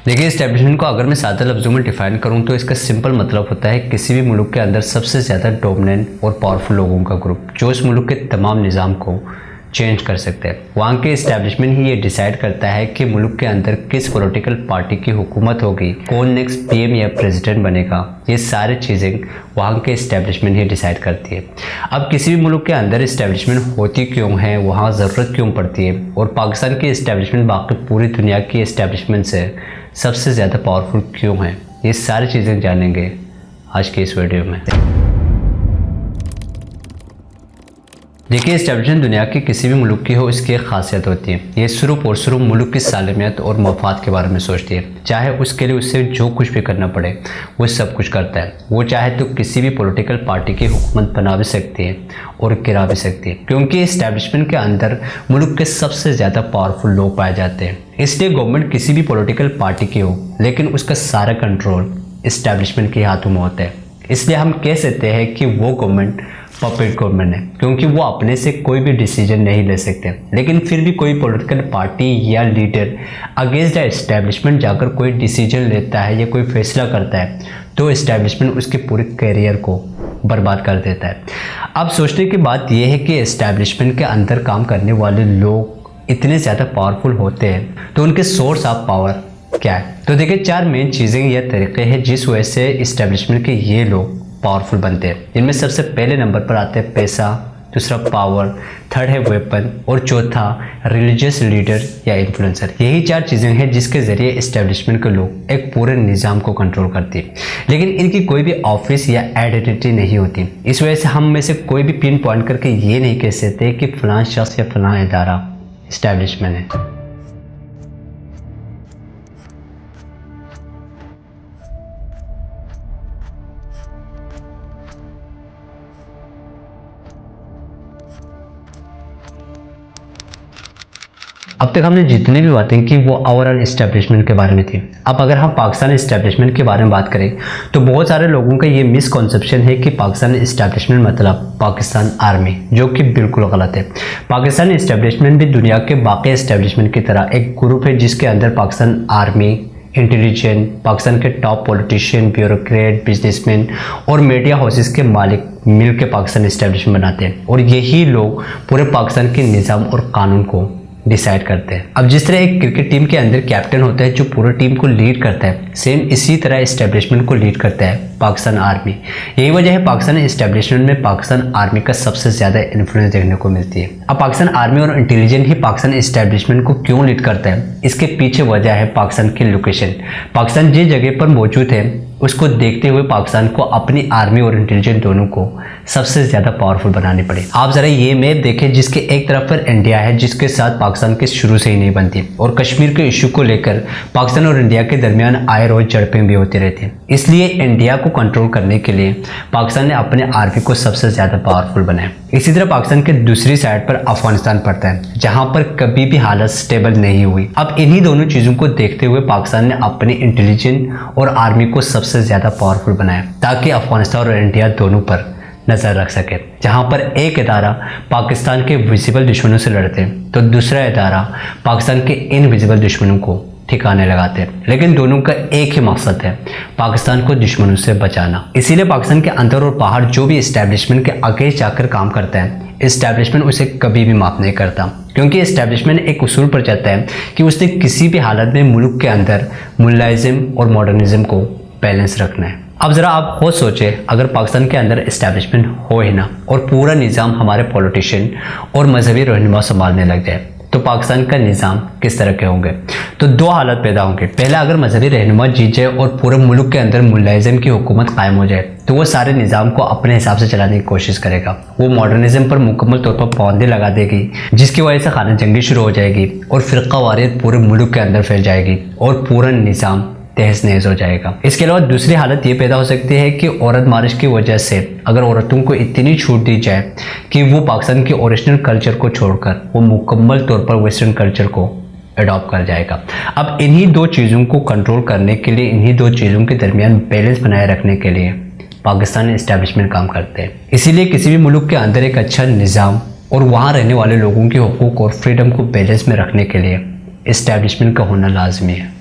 देखिए, इस्टेब्लिशमेंट को अगर मैं सादा लफ्ज़ों में डिफाइन करूं तो इसका सिंपल मतलब होता है किसी भी मुल्क के अंदर सबसे ज़्यादा डोमिनेंट और पावरफुल लोगों का ग्रुप जो उस मुल्क के तमाम निज़ाम को चेंज कर सकते हैं। वहाँ के इस्टेब्लिशमेंट ही ये डिसाइड करता है कि मुल्क के अंदर किस पॉलिटिकल पार्टी की हुकूमत होगी, कौन नेक्स्ट पीएम या प्रेसिडेंट बनेगा। ये सारी चीज़ें वहाँ के इस्टेब्लिशमेंट ही डिसाइड करती है। अब किसी भी मुल्क के अंदर इस्टेब्लिशमेंट होती क्यों है, वहाँ ज़रूरत क्यों पड़ती है और पाकिस्तान की इस्टेब्लिशमेंट बाकी पूरी दुनिया की इस्टेब्लिशमेंट से सबसे ज़्यादा पावरफुल क्यों है, ये सारी चीज़ें जानेंगे आज की इस वीडियो में। देखिए, इस्टेब्लिशमेंट दुनिया की किसी भी मुल्क की हो, इसकी एक खासियत होती है। ये सिर्फ और सिर्फ मुल्क की सालमियत और मफाद के बारे में सोचती है। चाहे उसके लिए उससे जो कुछ भी करना पड़े वो सब कुछ करता है। वो चाहे तो किसी भी पॉलिटिकल पार्टी की हुकूमत बना भी सकती है और गिरा भी सकती है, क्योंकि इस्टेब्लिशमेंट के अंदर मुल्क के सबसे ज़्यादा पावरफुल लोग पाए जाते हैं। इसलिए गवर्नमेंट किसी भी पॉलिटिकल पार्टी की हो, लेकिन उसका सारा कंट्रोल इस्टेब्लिशमेंट के हाथों में होता है। इसलिए हम कह सकते हैं कि वो गवर्नमेंट पपेट गवर्नमेंट है, क्योंकि वो अपने से कोई भी डिसीजन नहीं ले सकते। लेकिन फिर भी कोई पॉलिटिकल पार्टी या लीडर अगेंस्ट द इस्टेब्लिशमेंट जाकर कोई डिसीजन लेता है या कोई फैसला करता है तो इस्टेब्लिशमेंट उसके पूरे करियर को बर्बाद कर देता है। अब सोचने की बात यह है कि इस्टेब्लिशमेंट के अंदर काम करने वाले लोग इतने ज़्यादा पावरफुल होते हैं तो उनके सोर्स ऑफ पावर क्या है। तो देखिए, 4 मेन चीज़ें या तरीके हैं जिस वजह से इस्टेब्लिशमेंट के ये लोग पावरफुल बनते हैं। इनमें सबसे पहले नंबर पर आते हैं पैसा, दूसरा पावर, थर्ड है वेपन और चौथा रिलीजियस लीडर या इन्फ्लुएंसर। यही 4 चीज़ें हैं जिसके ज़रिए इस्टेब्लिशमेंट के लोग एक पूरे निज़ाम को कंट्रोल करती है। लेकिन इनकी कोई भी ऑफिस या आइडेंटिटी नहीं होती। इस वजह से हम में से कोई भी पिन पॉइंट करके ये नहीं कह सकते कि फ़लाँ शख्स या फ़लाँ इदारा इस्टेब्लिशमेंट है। अब तक हमने जितनी भी बातें की वो ओवरऑल इस्टेब्लिशमेंट के बारे में थी। अब अगर हम पाकिस्तान इस्टेब्लिशमेंट के बारे में बात करें तो बहुत सारे लोगों का ये मिसकॉन्सेप्शन है कि पाकिस्तान इस्टेब्लिशमेंट मतलब पाकिस्तान आर्मी, जो कि बिल्कुल गलत है। पाकिस्तान इस्टेब्लिशमेंट भी दुनिया के बाकी इस्टेब्लिशमेंट की तरह एक ग्रुप है जिसके अंदर पाकिस्तान आर्मी, इंटेलिजेंस, पाकिस्तान के टॉप पॉलिटिशियन, ब्यूरोक्रेट, बिजनेसमैन और मीडिया हाउसेस के मालिक मिल के पाकिस्तान इस्टेब्लिशमेंट बनाते हैं और यही लोग पूरे पाकिस्तान के निज़ाम और कानून को डिसाइड करते हैं। अब जिस तरह एक क्रिकेट टीम के अंदर कैप्टन होता है जो पूरी टीम को लीड करता है, सेम इसी तरह इस्टेब्लिशमेंट को लीड करता है पाकिस्तान आर्मी। यही वजह है पाकिस्तान इस्टेब्लिशमेंट में पाकिस्तान आर्मी का सबसे ज़्यादा इन्फ्लुएंस देखने को मिलती है। अब पाकिस्तान आर्मी और इंटेलिजेंस ही पाकिस्तान इस्टेब्लिशमेंट को क्यों लीड करता है, इसके पीछे वजह है पाकिस्तान की लोकेशन। पाकिस्तान जिस जगह पर मौजूद है उसको देखते हुए पाकिस्तान को अपनी आर्मी और इंटेलिजेंस दोनों को सबसे ज़्यादा पावरफुल बनानी पड़ी। आप ज़रा ये मैप देखें जिसके एक तरफ पर इंडिया है जिसके साथ पाकिस्तान के शुरू से ही नहीं बनती, और कश्मीर के इशू को लेकर पाकिस्तान और इंडिया के दरमियान आए रोज झड़पें भी होती रहती हैं। इसलिए इंडिया को कंट्रोल करने के लिए पाकिस्तान ने अपने आर्मी को सबसे ज़्यादा पावरफुल बनाया। इसी तरह पाकिस्तान के दूसरी साइड पर अफगानिस्तान पड़ता है जहाँ पर कभी भी हालत स्टेबल नहीं हुई। अब इन्हीं दोनों चीज़ों को देखते हुए पाकिस्तान ने अपनी इंटेलिजेंस और आर्मी को सबसे ज़्यादा पावरफुल बनाया ताकि अफगानिस्तान और इंडिया दोनों पर नज़र रख सके। जहाँ पर एक इदारा पाकिस्तान के विजिबल दुश्मनों से लड़ते हैं तो दूसरा इदारा पाकिस्तान के इनविजिबल दुश्मनों को ठिकाने लगाते हैं, लेकिन दोनों का एक ही मकसद है, पाकिस्तान को दुश्मनों से बचाना। इसीलिए पाकिस्तान के अंदर और बाहर जो भी इस्टेब्लिशमेंट के आगे जाकर काम करता है, इस्टेब्लिशमेंट उसे कभी भी माफ़ नहीं करता, क्योंकि इस्टेब्लिशमेंट एक उसूल पर जाता है कि उसने किसी भी हालत में मुल्क के अंदर मुलाजिम और मॉडर्निज्म को बैलेंस रखना है। अब ज़रा आप खुद सोचें, अगर पाकिस्तान के अंदर इस्टेब्लिशमेंट हो ही ना और पूरा निज़ाम हमारे पॉलिटिशियन और मजहबी रहनुमा संभालने लग जाए तो पाकिस्तान का निज़ाम किस तरह के होंगे। तो 2 हालत पैदा होंगे। पहला, अगर मजहबी रहनुमा जीत जाए और पूरे मुल्क के अंदर मुलाजिम की हुकूमत कायम हो जाए तो वो सारे निज़ाम को अपने हिसाब से चलाने की कोशिश करेगा। वो मॉडर्निज्म पर मुकम्मल तौर पर पाबंदी लगा देगी जिसकी वजह से खाना जंगी शुरू हो जाएगी और फ़िरका वारियत पूरे मुल्क के अंदर फैल जाएगी और पूरा निज़ाम तहस नहस हो जाएगा। इसके अलावा दूसरी हालत ये पैदा हो सकती है कि औरत मारिश की वजह से अगर औरतों को इतनी छूट दी जाए कि वो पाकिस्तान के ओरिजिनल कल्चर को छोड़कर वो मुकम्मल तौर पर वेस्टर्न कल्चर को अडॉप्ट कर जाएगा। अब इन्हीं 2 चीज़ों को कंट्रोल करने के लिए, इन्हीं 2 चीज़ों के दरमियान बैलेंस बनाए रखने के लिए पाकिस्तान इस्टेब्लिशमेंट काम करते हैं। इसीलिए किसी भी मुल्क के अंदर एक अच्छा निज़ाम और वहाँ रहने वाले लोगों के हुकूक और फ्रीडम को बैलेंस में रखने के लिए इस्टेब्लिशमेंट का होना लाजमी है।